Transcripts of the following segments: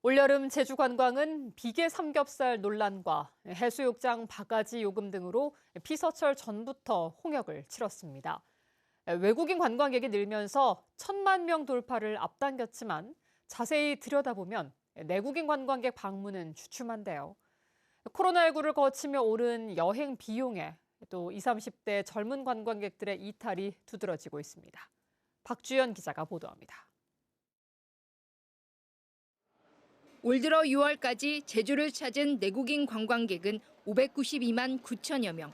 올여름 제주 관광은 비계 삼겹살 논란과 해수욕장 바가지 요금 등으로 피서철 전부터 홍역을 치렀습니다. 외국인 관광객이 늘면서 1,000만 명 돌파를 앞당겼지만 자세히 들여다보면 내국인 관광객 방문은 주춤한데요. 코로나19를 거치며 오른 여행 비용에 또 20, 30대 젊은 관광객들의 이탈이 두드러지고 있습니다. 박주연 기자가 보도합니다. 올 들어 6월까지 제주를 찾은 내국인 관광객은 592만 9천여 명.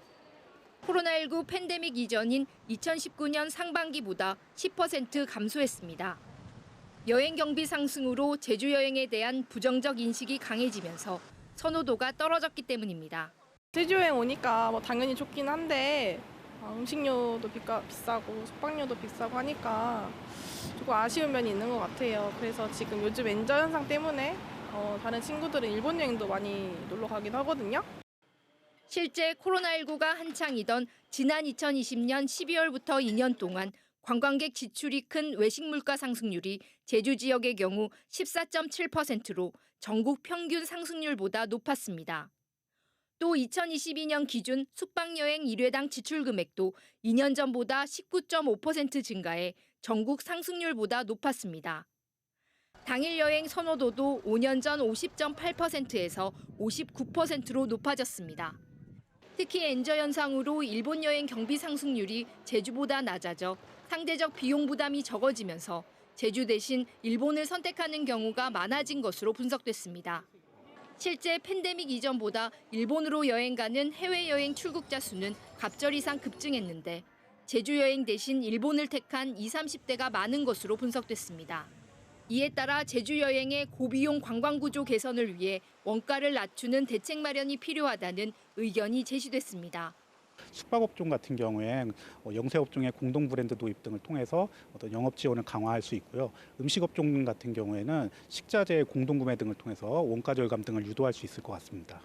코로나19 팬데믹 이전인 2019년 상반기보다 10% 감소했습니다. 여행 경비 상승으로 제주 여행에 대한 부정적 인식이 강해지면서 선호도가 떨어졌기 때문입니다. 제주 여행 오니까 당연히 좋긴 한데 음식료도 비싸고 숙박료도 비싸고 하니까 조금 아쉬운 면이 있는 것 같아요. 그래서 지금 요즘 엔저 현상 때문에 다른 친구들은 일본 여행도 많이 놀러 가긴 하거든요. 실제 코로나19가 한창이던 지난 2020년 12월부터 2년 동안 관광객 지출이 큰 외식 물가 상승률이 제주 지역의 경우 14.7%로 전국 평균 상승률보다 높았습니다. 또 2022년 기준 숙박여행 1회당 지출 금액도 2년 전보다 19.5% 증가해 전국 상승률보다 높았습니다. 당일 여행 선호도도 5년 전 50.8%에서 59%로 높아졌습니다. 특히 엔저 현상으로 일본 여행 경비 상승률이 제주보다 낮아져 상대적 비용 부담이 적어지면서 제주 대신 일본을 선택하는 경우가 많아진 것으로 분석됐습니다. 실제 팬데믹 이전보다 일본으로 여행 가는 해외여행 출국자 수는 갑절 이상 급증했는데 제주 여행 대신 일본을 택한 20, 30대가 많은 것으로 분석됐습니다. 이에 따라 제주 여행의 고비용 관광 구조 개선을 위해 원가를 낮추는 대책 마련이 필요하다는 의견이 제시됐습니다. 숙박업종 같은 경우에 영세업종의 공동 브랜드 도입 등을 통해서 어떤 영업 지원을 강화할 수 있고요. 음식업종 같은 경우에는 식자재 공동 구매 등을 통해서 원가 절감 등을 유도할 수 있을 것 같습니다.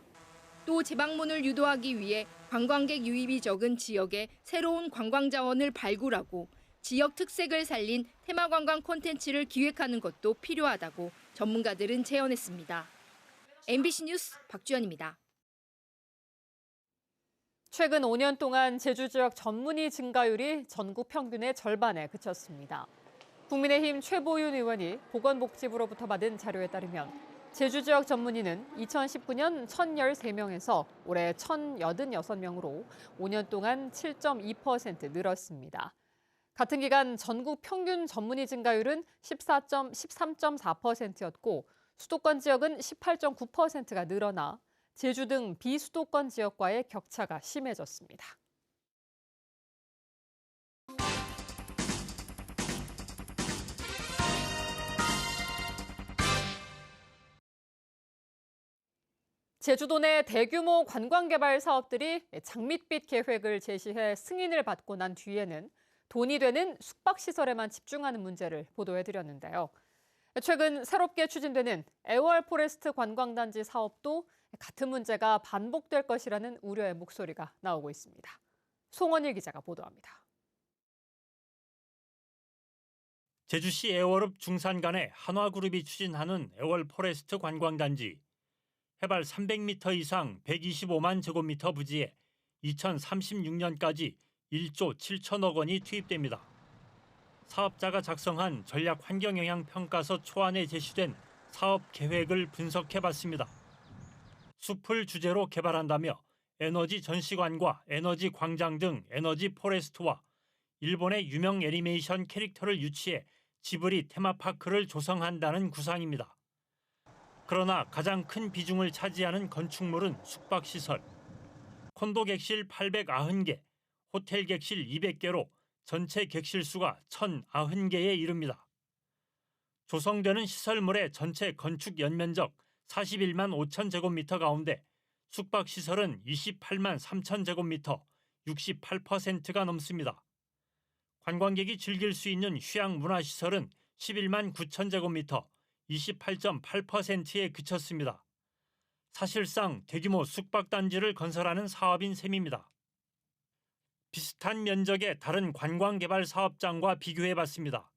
또 재방문을 유도하기 위해 관광객 유입이 적은 지역에 새로운 관광 자원을 발굴하고 지역 특색을 살린 테마관광 콘텐츠를 기획하는 것도 필요하다고 전문가들은 제언했습니다. MBC 뉴스 박주연입니다. 최근 5년 동안 제주 지역 전문의 증가율이 전국 평균의 절반에 그쳤습니다. 국민의힘 최보윤 의원이 보건복지부로부터 받은 자료에 따르면 제주 지역 전문의는 2019년 1,013명에서 올해 1,086명으로 5년 동안 7.2% 늘었습니다. 같은 기간 전국 평균 전문의 증가율은 13.4%였고 수도권 지역은 18.9%가 늘어나 제주 등 비수도권 지역과의 격차가 심해졌습니다. 제주도 내 대규모 관광개발 사업들이 장밋빛 계획을 제시해 승인을 받고 난 뒤에는 돈이 되는 숙박시설에만 집중하는 문제를 보도해드렸는데요. 최근 새롭게 추진되는 애월 포레스트 관광단지 사업도 같은 문제가 반복될 것이라는 우려의 목소리가 나오고 있습니다. 송원일 기자가 보도합니다. 제주시 애월읍 중산간의 한화그룹이 추진하는 애월 포레스트 관광단지. 해발 300m 이상 125만 제곱미터 부지에 2036년까지 1조 7천억 원이 투입됩니다. 사업자가 작성한 전략 환경영향 평가서 초안에 제시된 사업 계획을 분석해봤습니다. 숲을 주제로 개발한다며 에너지 전시관과 에너지 광장 등 에너지 포레스트와 일본의 유명 애니메이션 캐릭터를 유치해 지브리 테마파크를 조성한다는 구상입니다. 그러나 가장 큰 비중을 차지하는 건축물은 숙박시설. 콘도 객실 890개, 호텔 객실 200개로 전체 객실 수가 1,090개에 이릅니다. 조성되는 시설물의 전체 건축 연면적 41만 5천 제곱미터 가운데 숙박시설은 28만 3천 제곱미터, 68%가 넘습니다. 관광객이 즐길 수 있는 휴양 문화시설은 11만 9천 제곱미터, 28.8%에 그쳤습니다. 사실상 대규모 숙박단지를 건설하는 사업인 셈입니다. 비슷한 면적의 다른 관광개발 사업장과 비교해봤습니다.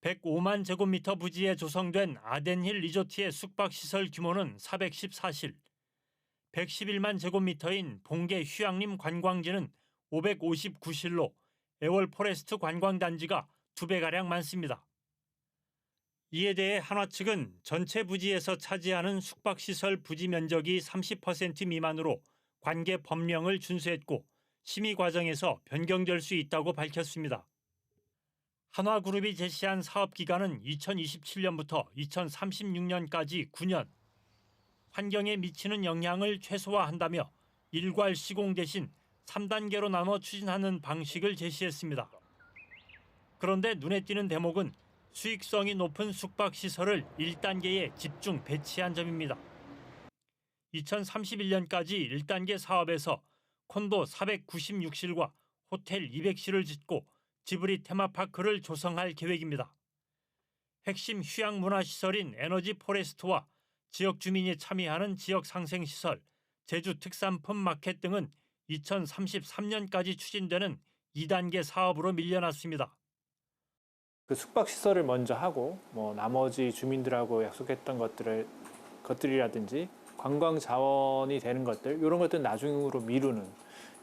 105만 제곱미터 부지에 조성된 아덴힐 리조트의 숙박시설 규모는 414실, 111만 제곱미터인 봉계 휴양림 관광지는 559실로 애월 포레스트 관광단지가 2배가량 많습니다. 이에 대해 한화 측은 전체 부지에서 차지하는 숙박시설 부지 면적이 30% 미만으로 관계 법령을 준수했고 심의 과정에서 변경될 수 있다고 밝혔습니다. 한화그룹이 제시한 사업기간은 2027년부터 2036년까지 9년. 환경에 미치는 영향을 최소화한다며 일괄 시공 대신 3단계로 나눠 추진하는 방식을 제시했습니다. 그런데 눈에 띄는 대목은 수익성이 높은 숙박시설을 1단계에 집중 배치한 점입니다. 2031년까지 1단계 사업에서 콘도 496실과 호텔 200실을 짓고 지브리 테마파크를 조성할 계획입니다. 핵심 휴양 문화시설인 에너지 포레스트와 지역 주민이 참여하는 지역 상생시설, 제주 특산품 마켓 등은 2033년까지 추진되는 2단계 사업으로 밀려났습니다. 그 숙박 시설을 먼저 하고 나머지 주민들하고 약속했던 것들이라든지 관광 자원이 되는 것들 이런 것들 나중으로 미루는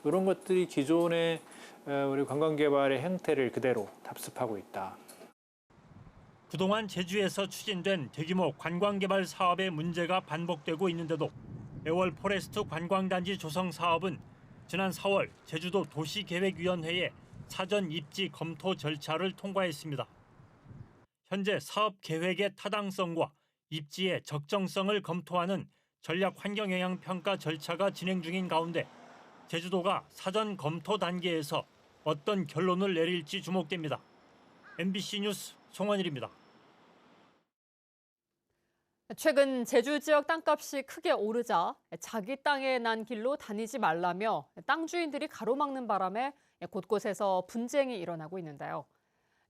이런 것들이 기존의 우리 관광 개발의 형태를 그대로 답습하고 있다. 그동안 제주에서 추진된 대규모 관광개발 사업의 문제가 반복되고 있는데도 애월 포레스트 관광단지 조성 사업은 지난 4월 제주도 도시계획위원회에 사전 입지 검토 절차를 통과했습니다. 현재 사업 계획의 타당성과 입지의 적정성을 검토하는 전략 환경영향 평가 절차가 진행 중인 가운데 제주도가 사전 검토 단계에서 어떤 결론을 내릴지 주목됩니다. MBC 뉴스 송원일입니다. 최근 제주 지역 땅값이 크게 오르자 자기 땅에 난 길로 다니지 말라며 땅 주인들이 가로막는 바람에 곳곳에서 분쟁이 일어나고 있는데요.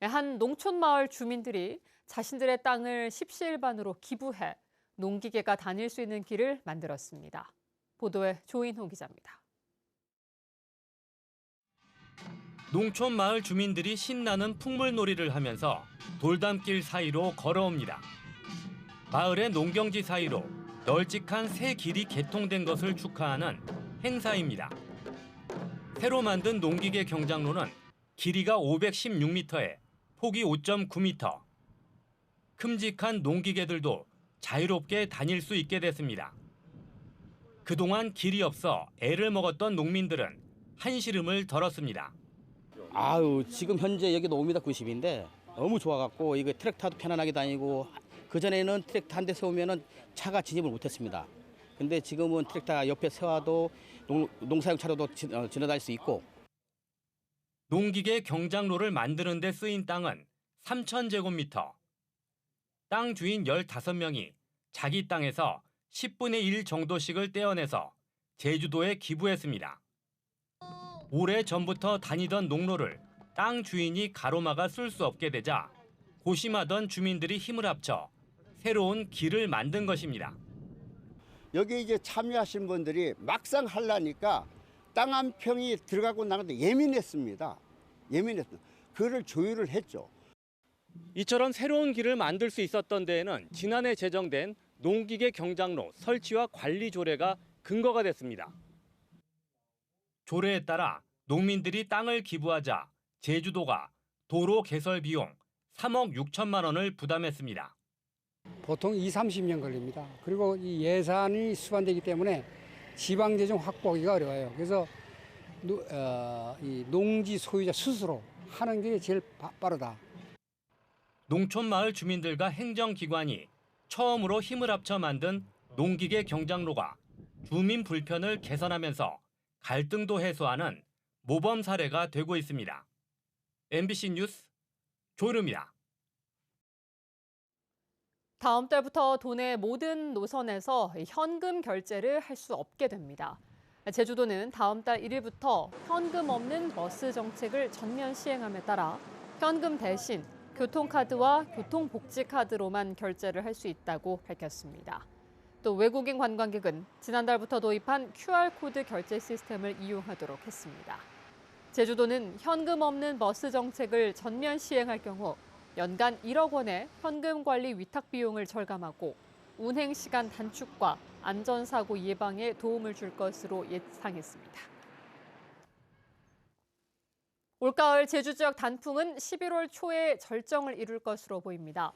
한 농촌 마을 주민들이 자신들의 땅을 십시일반으로 기부해 농기계가 다닐 수 있는 길을 만들었습니다. 보도에 조인호 기자입니다. 농촌 마을 주민들이 신나는 풍물놀이를 하면서 돌담길 사이로 걸어옵니다. 마을의 농경지 사이로 널찍한 새 길이 개통된 것을 축하하는 행사입니다. 새로 만든 농기계 경장로는 길이가 516m에 폭이 5.9m. 큼직한 농기계들도 자유롭게 다닐 수 있게 됐습니다. 그동안 길이 없어 애를 먹었던 농민들은 한시름을 덜었습니다. 지금 현재 여기도 5m90인데 너무 좋아갖고 이거 트랙터도 편안하게 다니고 그전에는 트랙터 한 대 세우면은 차가 진입을 못했습니다. 근데 지금은 트랙터 옆에 세워도 농사용 차로도 지나다닐 수 있고. 농기계 경장로를 만드는 데 쓰인 땅은 3,000제곱미터. 땅 주인 15명이 자기 땅에서 10분의 1 정도씩을 떼어내서 제주도에 기부했습니다. 오래전부터 다니던 농로를 땅 주인이 가로막아 쓸 수 없게 되자 고심하던 주민들이 힘을 합쳐 새로운 길을 만든 것입니다. 여기 이제 참여하신 분들이 막상 하려니까 땅 한 평이 들어가고 나는데 예민했습니다. 그를 조율을 했죠. 이처럼 새로운 길을 만들 수 있었던 데에는 지난해 제정된 농기계 경장로 설치와 관리 조례가 근거가 됐습니다. 조례에 따라 농민들이 땅을 기부하자 제주도가 도로 개설 비용 3억 6천만 원을 부담했습니다. 보통 20-30년 걸립니다. 그리고 이 예산이 수반되기 때문에 지방재정 확보하기가 어려워요. 그래서 이 농지 소유자 스스로 하는 게 제일 빠르다. 농촌 마을 주민들과 행정기관이 처음으로 힘을 합쳐 만든 농기계 경장로가 주민 불편을 개선하면서 갈등도 해소하는 모범 사례가 되고 있습니다. MBC 뉴스 조르입니다. 다음 달부터 도내 모든 노선에서 현금 결제를 할 수 없게 됩니다. 제주도는 다음 달 1일부터 현금 없는 버스 정책을 전면 시행함에 따라 현금 대신 교통카드와 교통복지카드로만 결제를 할 수 있다고 밝혔습니다. 또 외국인 관광객은 지난달부터 도입한 QR코드 결제 시스템을 이용하도록 했습니다. 제주도는 현금 없는 버스 정책을 전면 시행할 경우 연간 1억 원의 현금 관리 위탁 비용을 절감하고 운행 시간 단축과 안전사고 예방에 도움을 줄 것으로 예상했습니다. 올가을 제주 지역 단풍은 11월 초에 절정을 이룰 것으로 보입니다.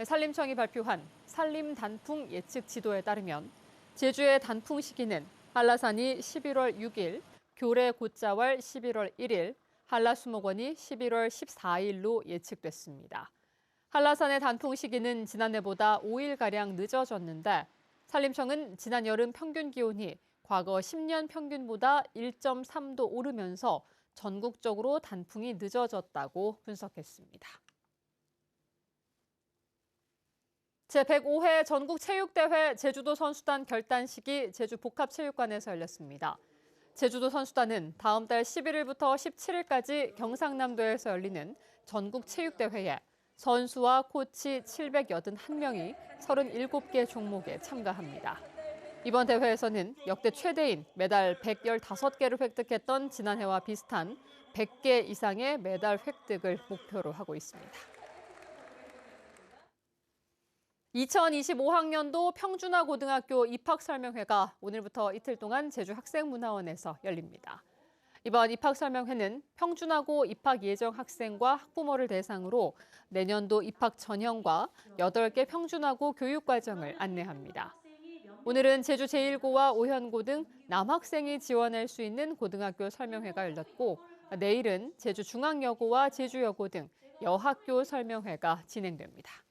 산림청이 발표한 산림 단풍 예측 지도에 따르면 제주의 단풍 시기는 한라산이 11월 6일, 교래 곶자왈 11월 1일, 한라수목원이 11월 14일로 예측됐습니다. 한라산의 단풍 시기는 지난해보다 5일가량 늦어졌는데 산림청은 지난 여름 평균 기온이 과거 10년 평균보다 1.3도 오르면서 전국적으로 단풍이 늦어졌다고 분석했습니다. 제105회 전국체육대회 제주도 선수단 결단식이 제주복합체육관에서 열렸습니다. 제주도 선수단은 다음 달 11일부터 17일까지 경상남도에서 열리는 전국체육대회에 선수와 코치 781명이 37개 종목에 참가합니다. 이번 대회에서는 역대 최대인 메달 115개를 획득했던 지난해와 비슷한 100개 이상의 메달 획득을 목표로 하고 있습니다. 2025학년도 평준화고등학교 입학설명회가 오늘부터 이틀 동안 제주학생문화원에서 열립니다. 이번 입학설명회는 평준화고 입학 예정 학생과 학부모를 대상으로 내년도 입학 전형과 8개 평준화고 교육과정을 안내합니다. 오늘은 제주 제1고와 오현고 등 남학생이 지원할 수 있는 고등학교 설명회가 열렸고 내일은 제주 중앙여고와 제주여고 등 여학교 설명회가 진행됩니다.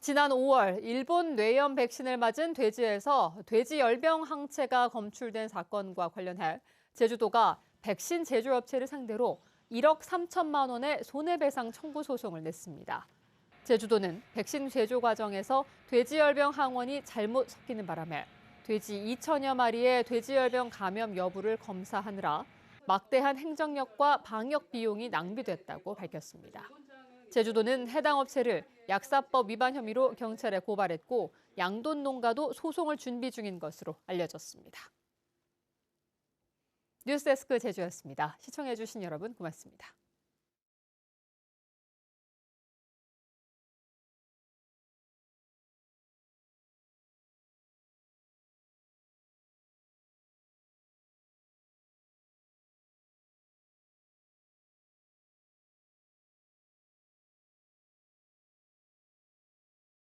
지난 5월 일본 뇌염 백신을 맞은 돼지에서 돼지열병 항체가 검출된 사건과 관련해 제주도가 백신 제조업체를 상대로 1억 3천만 원의 손해배상 청구 소송을 냈습니다. 제주도는 백신 제조 과정에서 돼지열병 항원이 잘못 섞이는 바람에 돼지 2천여 마리의 돼지열병 감염 여부를 검사하느라 막대한 행정력과 방역 비용이 낭비됐다고 밝혔습니다. 제주도는 해당 업체를 약사법 위반 혐의로 경찰에 고발했고 양돈 농가도 소송을 준비 중인 것으로 알려졌습니다. 뉴스데스크 제주였습니다. 시청해주신 여러분 고맙습니다.